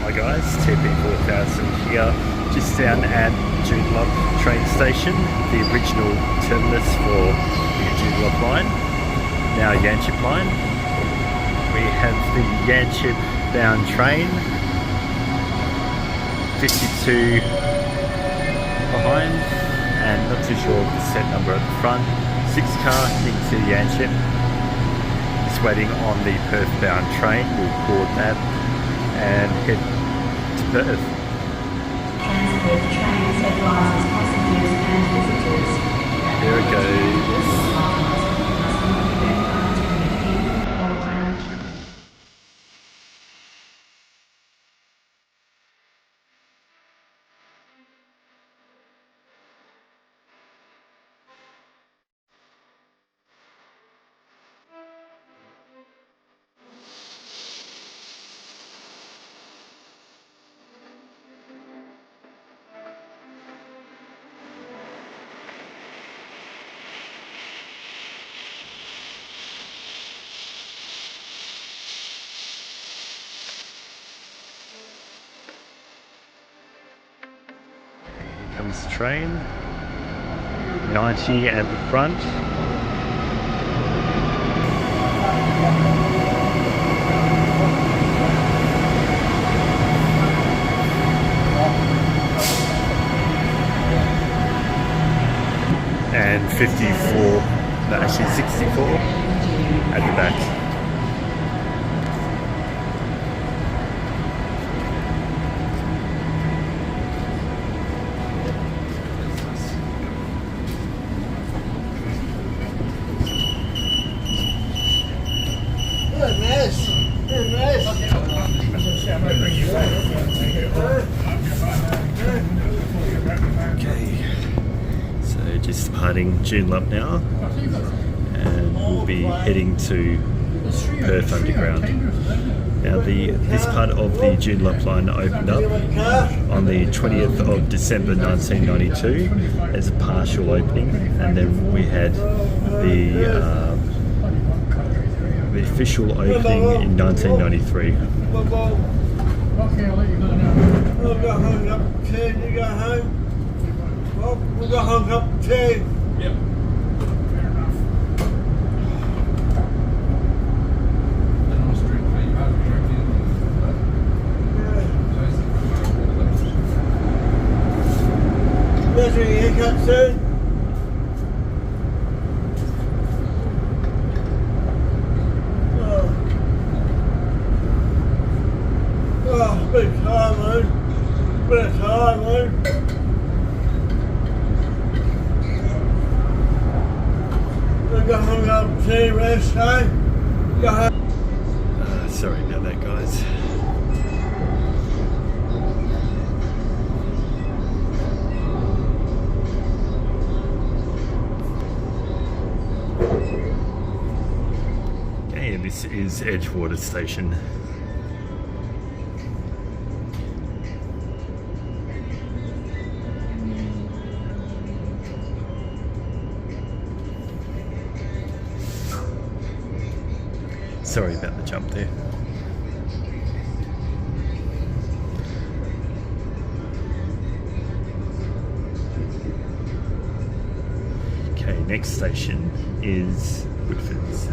Hi guys, TP4000 here, just down at Joondalup train station, the original terminus for the Joondalup line, now Yanchep Line. We have the Yanchep bound train, 52 behind, and not too sure of the set number at the front. 6 car into Yanchep, just waiting on the Perth bound train. We'll board that and head to Perth. Transperth trains advises passengers and visitors. There it goes. Comes the train, 90 at the front. And 54, no actually 64 at the back. Okay, so just departing Joondalup now, and we'll be heading to Perth Underground. Now this part of the Joondalup line opened up on the 20th of December 1992 as a partial opening, and then we had the official opening in 1993. Okay, I'll let you go now. We'll go home up to 10, you go home. Well, we'll go home up to 10. Yep. Fair enough. Then on the street, you have to direct in. Yeah. There's your haircut soon. Big time, man. Big time, man. We'll go home up to rest, eh? Go home. Sorry about that, guys. Okay, and this is Edgewater Station. Sorry about the jump there. Okay, next station is Whitfords.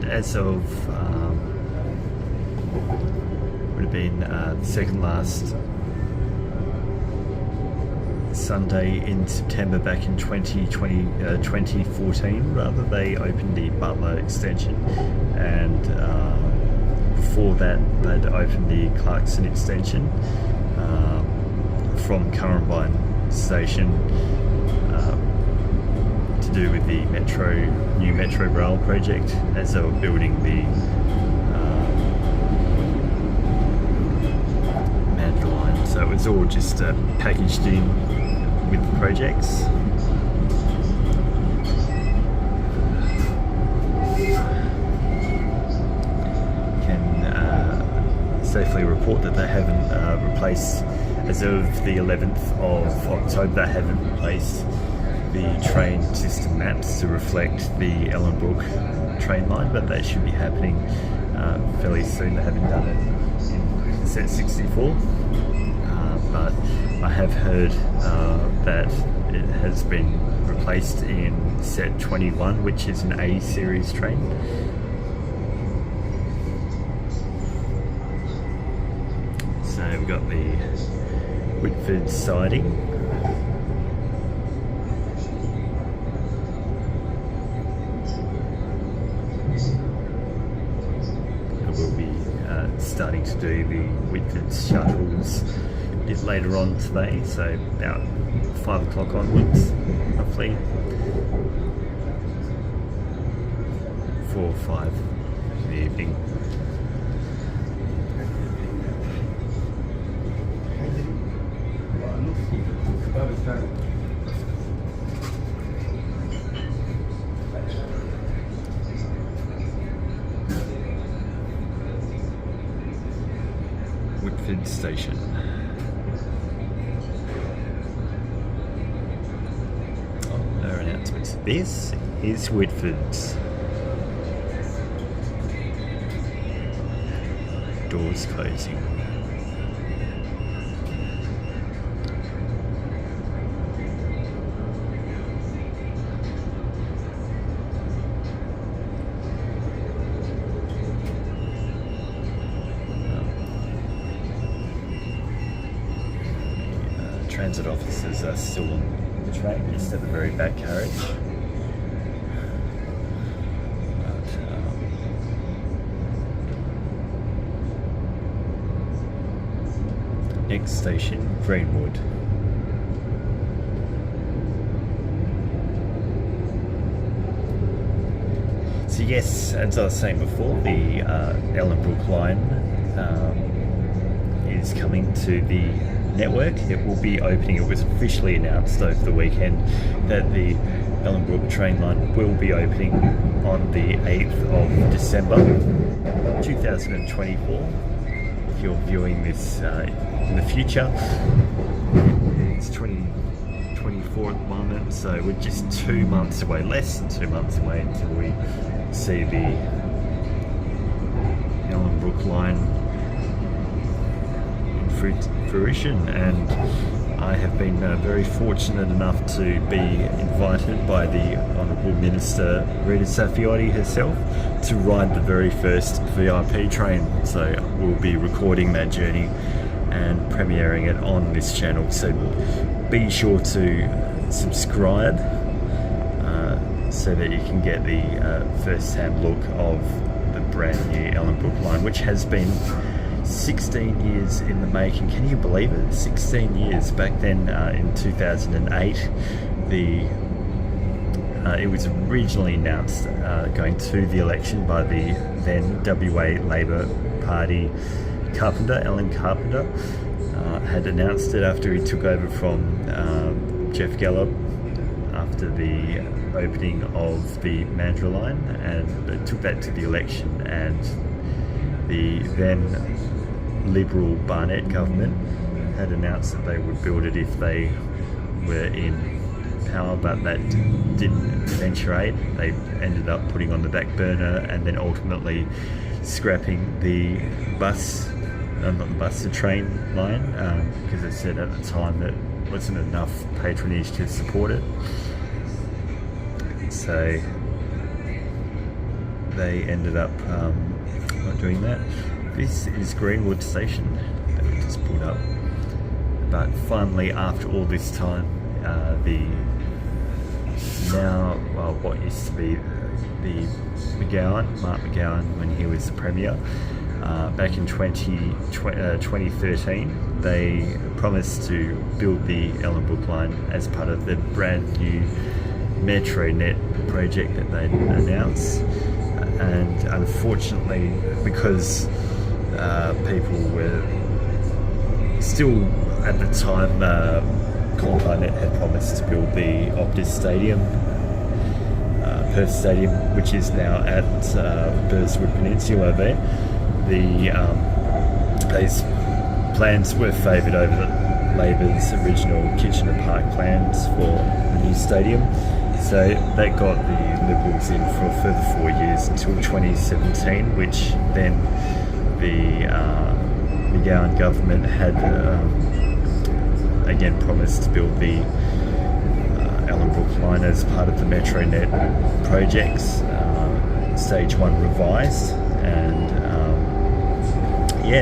As of would have been the second last Sunday in September back in 2014 rather, they opened the Butler extension, and before that they'd opened the Clarkson extension from Currambine Station to do with the new Metro Rail project as they were building the Midland Line. So it was all just packaged in with the projects. Can safely report that they haven't replaced, as of the 11th of October, they haven't replaced the train system maps to reflect the Ellenbrook train line, but that should be happening fairly soon. They haven't done it in set 64, but I have heard that it has been replaced in set 21, which is an A series train. So we've got the Whitfords siding. We'll be starting to do the Whitfords shuttles a bit later on today, so about 5 o'clock onwards, roughly. 4 or 5 in the evening. Whitfords Station. Oh, no announcements. This is Whitfords. Doors closing. Transit officers are still on the train, just at the very back carriage. But, next station, Greenwood. So yes, as I was saying before, the Ellenbrook line is coming to the network. It will be opening. It was officially announced over the weekend that the Ellenbrook train line will be opening on the 8th of December 2024. If you're viewing this in the future, it's 2024 at the moment, so we're just 2 months away, less than 2 months away, until we see the Ellenbrook line fruition. And I have been very fortunate enough to be invited by the Honourable Minister Rita Saffioti herself to ride the very first VIP train. So we'll be recording that journey and premiering it on this channel. So be sure to subscribe so that you can get the first-hand look of the brand new Ellenbrook line, which has been 16 years in the making. Can you believe it? 16 years. Back then in 2008, it was originally announced going to the election by the then WA Labor Party Carpenter, Alan Carpenter, had announced it after he took over from Jeff Gallop after the opening of the Mandurah line, and took that to the election, and the then Liberal Barnett government had announced that they would build it if they were in power, but that didn't eventuate. They ended up putting on the back burner and then ultimately scrapping the the train line, because they said at the time that wasn't enough patronage to support it. So they ended up not doing that. This is Greenwood Station that we just pulled up. But finally, after all this time, what used to be the Mark McGowan, when he was the Premier, back in 2013, they promised to build the Ellenbrook line as part of the brand new MetroNet project that they'd announced. And unfortunately, because people were still at the time, Columbine had promised to build the Optus Stadium, Perth Stadium, which is now at Burswood Peninsula there. These plans were favoured over Labor's original Kitchener Park plans for the new stadium. So that got the Liberals in for a further 4 years until 2017, which then the McGowan government had again promised to build the Ellenbrook line as part of the MetroNet projects, stage 1 revised, and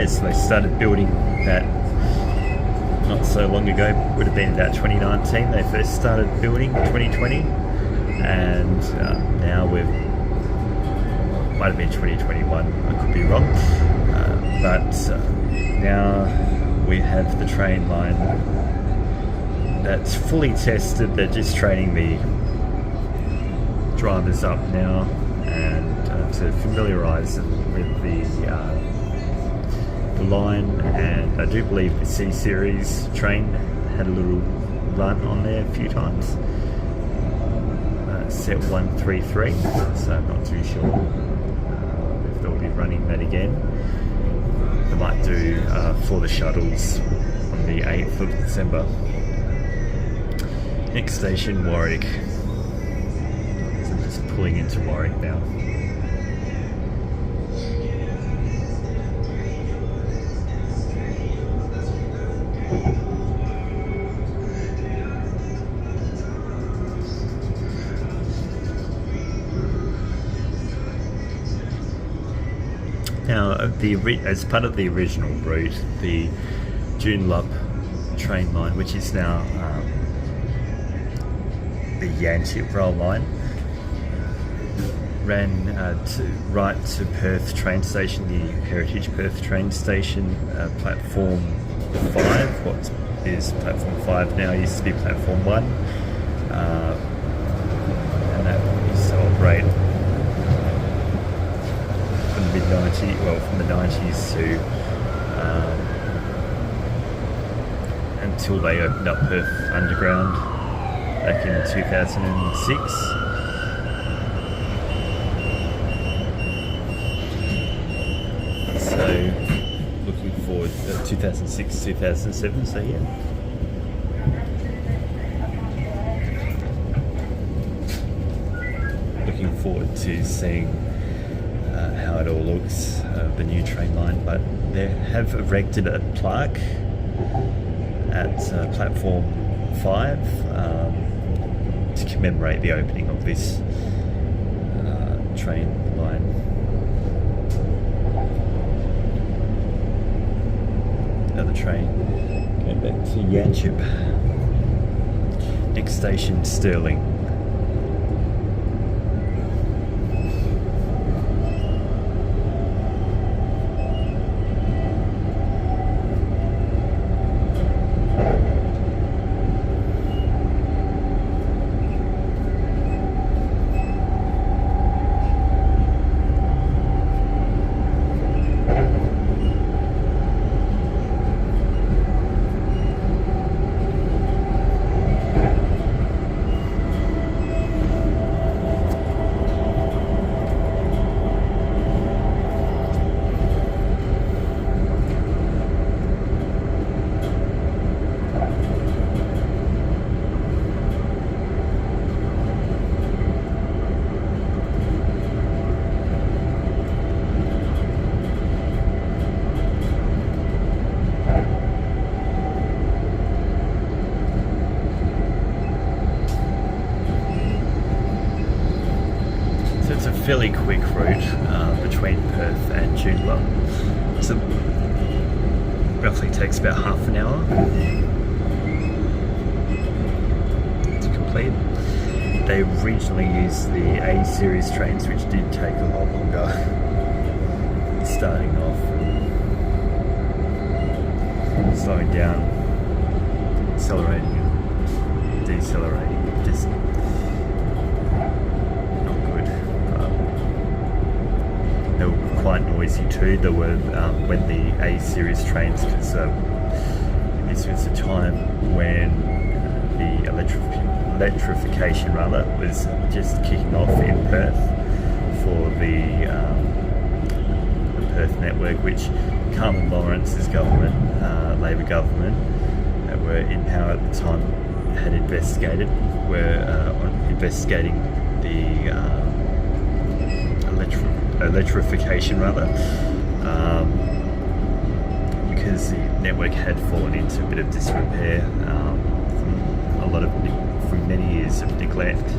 so they started building that not so long ago. Would have been about 2019 they first started building, 2020, and now might have been 2021, I could be wrong, but now we have the train line that's fully tested. They're just training the drivers up now and to familiarise them with the line, and I do believe the C-Series train had a little run on there a few times, set 133, so I'm not too sure if they'll be running that again. They might do for the shuttles on the 8th of December. Next station, Warwick. So I'm just pulling into Warwick now. Now, as part of the original route, the Joondalup train line, which is now the Yanchep Rail line, ran right to Perth train station, the Heritage Perth train station, platform 5. What is platform 5 now used to be platform 1, and that used to operate from the from the 90s to until they opened up Perth Underground back in 2006. So looking forward to 2006, 2007, so yeah. Looking forward to seeing how it all looks, the new train line, but they have erected a plaque at platform 5 to commemorate the opening of this train line. Another train going back to Yanchep. Next station, Stirling. Fairly quick route between Perth and Joondalup. So roughly takes about half an hour. complete. They originally used the A series trains, which did take a lot longer starting off and slowing down, accelerating and decelerating, just not good. They were quite noisy too. There were when the A series trains, because this was a time when the electrification was just kicking off in Perth for the Perth network, which Carmen Lawrence's government, Labor government, that were in power at the time, had investigating the electrification because the network had fallen into a bit of disrepair from many years of neglect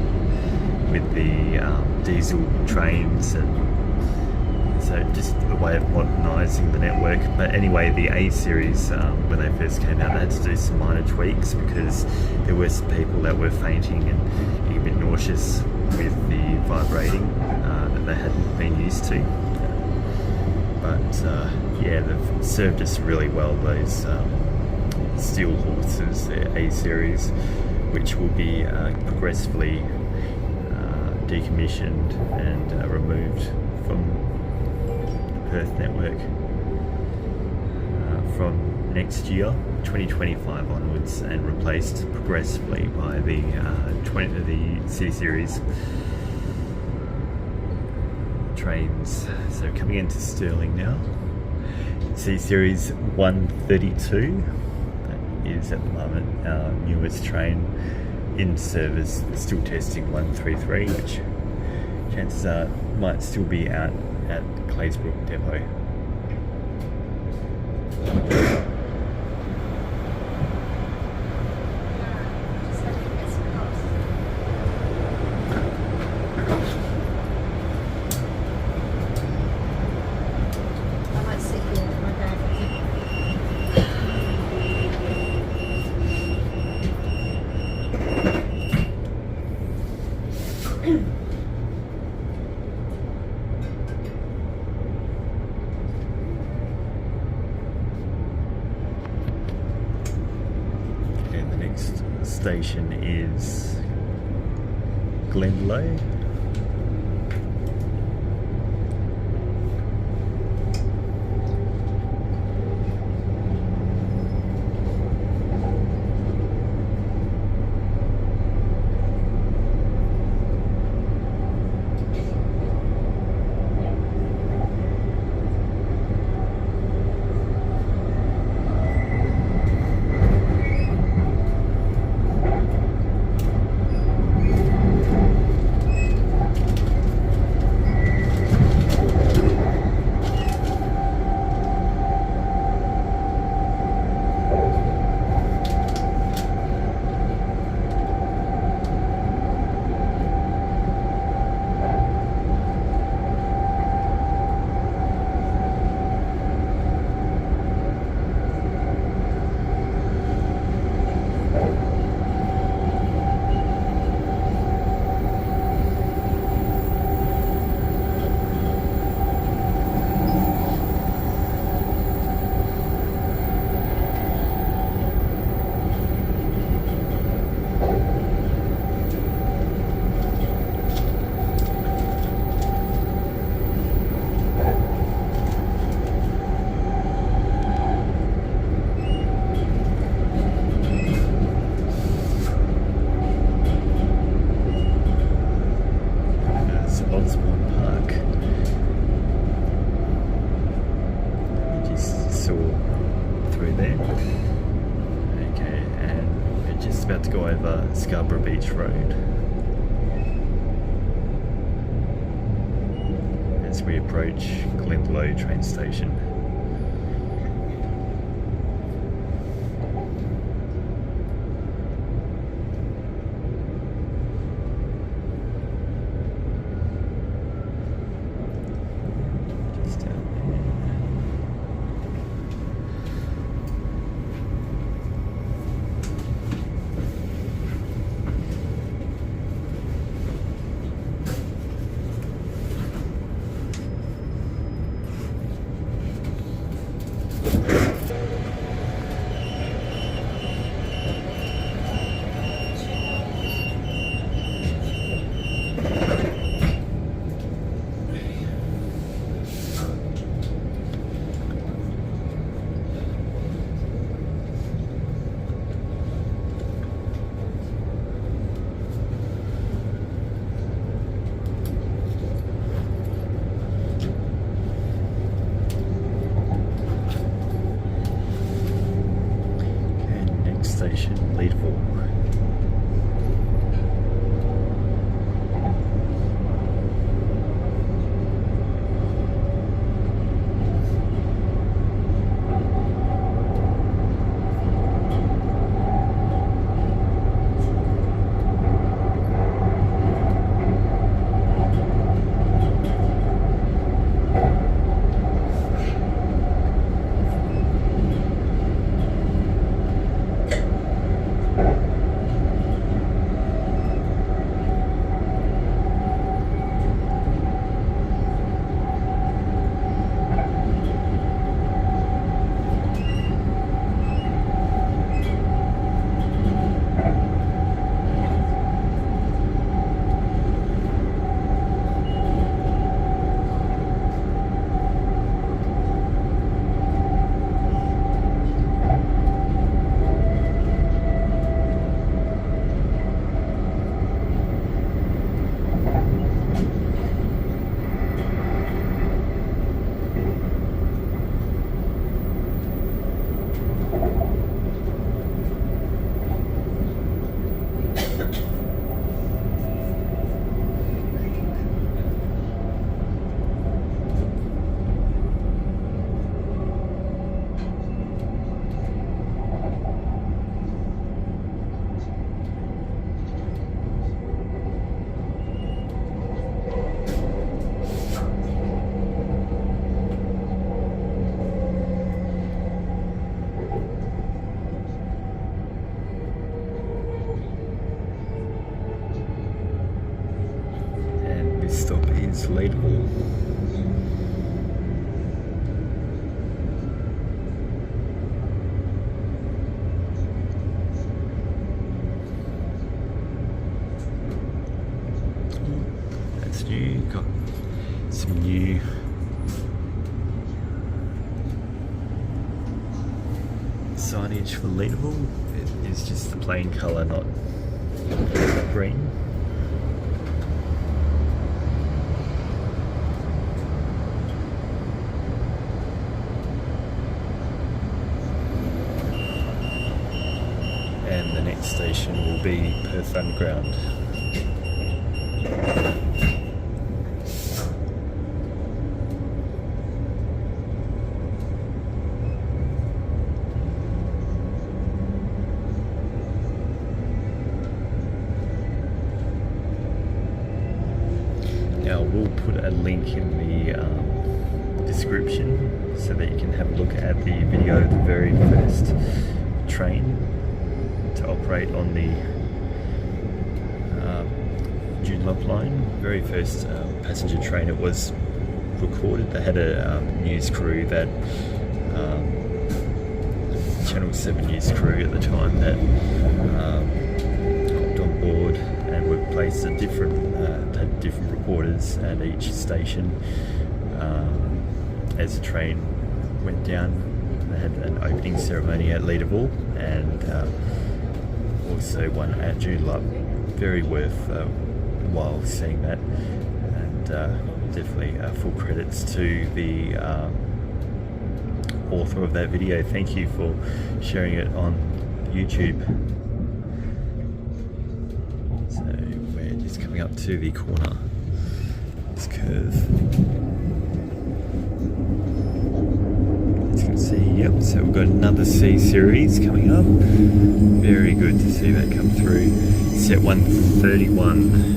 with the diesel trains, and so just a way of modernising the network. But anyway, the A series, when they first came out, they had to do some minor tweaks because there were some people that were fainting and getting a bit nauseous with the vibrating that they hadn't been used to. But yeah, they've served us really well, those steel horses, the A series, which will be progressively decommissioned and removed from the Perth network from next year, 2025 onwards, and replaced progressively by the C series trains. So coming into Stirling now, C series 132. Is at the moment our newest train in service, still testing 133, which chances are might still be out at Claysbrook Depot. Station is Glendalough. About to go over Scarborough Beach Road as we approach Glendalough train station. signage for Leederville. It is just the plain colour, not green. And the next station will be Perth Underground. Now we'll put a link in the description so that you can have a look at the video of the very first train to operate on the Joondalup Line. Very first passenger train it was recorded. They had a news crew that Channel 7 news crew at the time that hopped on board and were placed at had different reporters at each station as the train went down. They had an opening ceremony at Leederville and also one at Joondalup. Very worth while seeing that, and definitely full credits to the author of that video. Thank you for sharing it on YouTube. So we're just coming up to the corner, this curve. As you can see, yep, so we've got another C series coming up. Very good to see that come through. Set 131.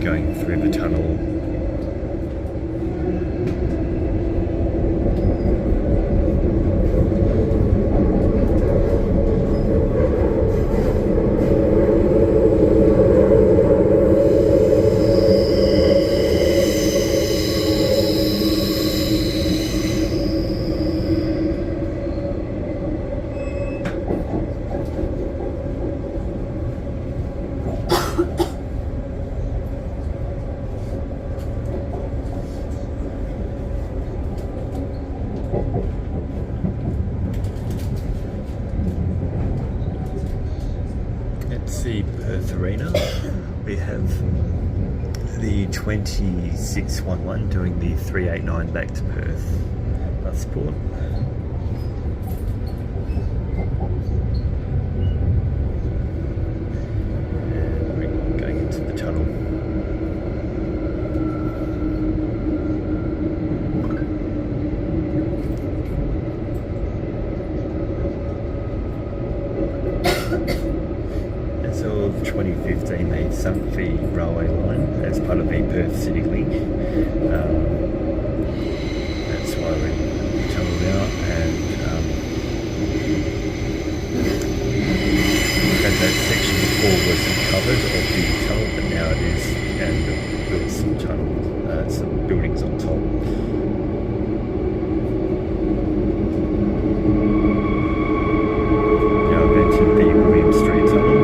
Going through the tunnel. The Perth Arena. We have the 2611 doing the 389 back to Perth bus sport. And we're going into the tunnel. As of 2015, they sunk the railway line as part of the Perth City Link. That's why we tunnelled out, and had that section before wasn't covered of the tunnel, but now it is, and built some tunnel, some buildings on top. Now I've entered the William Street tunnel.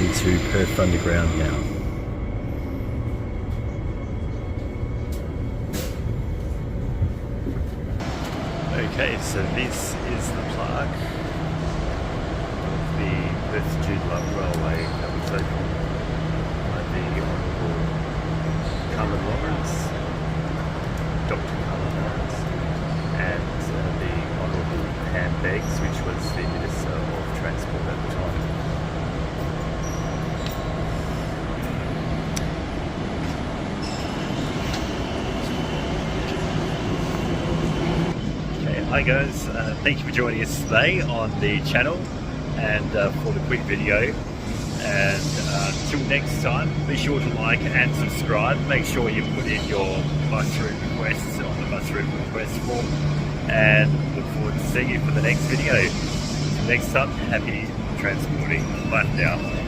To Perth Underground now. Okay, so this is the plaque of the Perth Joondalup Railway that was opened by the Honourable Carmen Lawrence, Dr. Carmen Lawrence, and the Honourable Pam Beggs, which was the Minister of Transport at the time. Hi guys, thank you for joining us today on the channel and for the quick video. And till next time, be sure to like and subscribe. Make sure you put in your bus route requests on the bus route request form. And look forward to seeing you for the next video. Next time, happy transporting life now.